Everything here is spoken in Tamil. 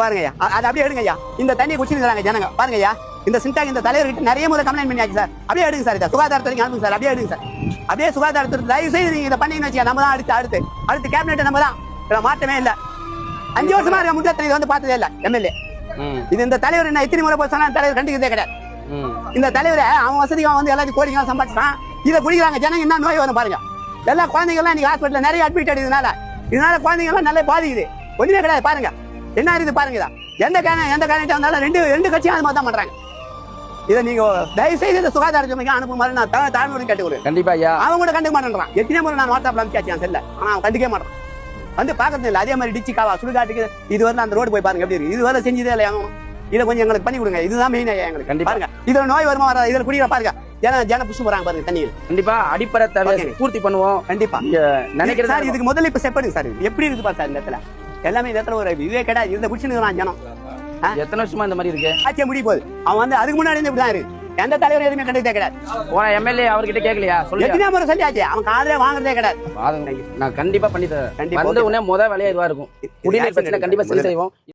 பாருங்கய்யா, அது அப்படியே எடுங்கய்யா. இந்த தண்ணியை குடிச்சுக்கிறாங்க ஜனங்க. பாருங்கய்யா, இந்த சிண்டாக் இந்த தலைவர்கிட்ட நிறைய முறை கம்ப்ளைண்ட் பண்ணியாச்சு சார். அப்படியே எடுங்க சார். இதை சுகாதாரத்துறைக்கு அனுப்புங்க சார். அப்படியே எடுங்க சார். அப்படியே சுகாதாரத்துறை தயவு செய்து நீங்க இதை பண்ணீங்கன்னு வச்சுக்க, நம்ம தான் அடுத்து கேபினெட் நம்ம தான். இதில் மாற்றமே இல்லை. 5 வருஷமா இருக்க முன்னேற்றம் இதை வந்து பார்த்ததே இல்லை எம்எல்ஏ. இது இந்த தலைவர் என்ன எத்தனை முறை போய் சொன்னா தலைவர் கண்டிக்கிறதே கிடையாது. இந்த தலைவரை அவன் வசதிக்கு வந்து எல்லாத்தையும் கோடிங்க சம்பாதிச்சான். இதை குடிக்கிறாங்க ஜனங்க. என்ன நோய் வரும் பாருங்க. எல்லா குழந்தைங்கள்லாம் இன்னைக்கு ஹாஸ்பிட்டல் நிறைய அட்மிட் ஆகிடுதுனால இதனால குழந்தைங்கள்லாம் நல்லா பாதிக்குது. ஒண்ணுமே கிடையாது. பாருங்க என்ன இருக்குது பாருங்க. எந்த கேண்டிடேட் வந்தாலும் ரெண்டு கட்சியும் அது மாதிரி தான் பண்றாங்க. இதை நீங்க தயவு செய்து இந்த சுகாதாரத்துறைக்கு அனுப்பும் மாதிரி நான் தாழ்மையோட கேட்டுக்கிறேன். கண்டிப்பா ஐயா. அவன் கூட கண்டுக்க மாட்டேன்றான். எத்தனை முறை நான் வாட்ஸ்அப்ல அனுப்பிச்சாச்சு செல்ல, ஆனா அவன் கண்டுக்கவே மாட்டான். வந்து பாக்கிறது இல்லை. அதே மாதிரி டிச்சி காவா சுடுகாட்டுக்கு இது வரல அந்த ரோடு போய் பாருங்க எப்படி இருக்கு. இது வரல செஞ்சதே இல்லை. இதை கொஞ்சம் எங்களுக்கு பண்ணி கொடுங்க. இதுதான் மெயின் ஐயா எங்களுக்கு. கண்டிப்பா பாருங்க. இதுல நோய் வருமா வராது. இதுல குடிக்கிற பாருங்க ஜன புஷ் போறாங்க பாருங்க தண்ணியில். கண்டிப்பா அடிப்படை தேவை பூர்த்தி பண்ணுவோம். கண்டிப்பா நினைக்கிறேன் சார். இதுக்கு முதல்ல இப்ப ஸ்டெப் எடுங்க சார். எப்படி இருக்கு பாரு சார். இந்த இடத்துல எல்லாமே இந்த இடத்துல ஒரு இதே கிடையாது. இந்த குடிச்சுன்னு ஜனம் எத்தனை வருஷமா இந்த மாதிரி இருக்கு. ஆட்சியை முடிய போகுது. அவன் வந்து அதுக்கு முன்னாடி இப்படிதான் இருக்கு. எந்த தலைவர் எதுவுமே கண்டுக்கிட்டே கிடையாது. எம்எல்ஏ அவர்கிட்ட கேட்கலையா? எத்தனை முறை சொல்லியாச்சு. அவன் காதலே வாங்குறதே கிடையாது. நான் கண்டிப்பா பண்ணி தரேன். கண்டிப்பா முத வேலையா இதுவா இருக்கும். குடிநீர் பிரச்சனை கண்டிப்பா சரி செய்வோம்.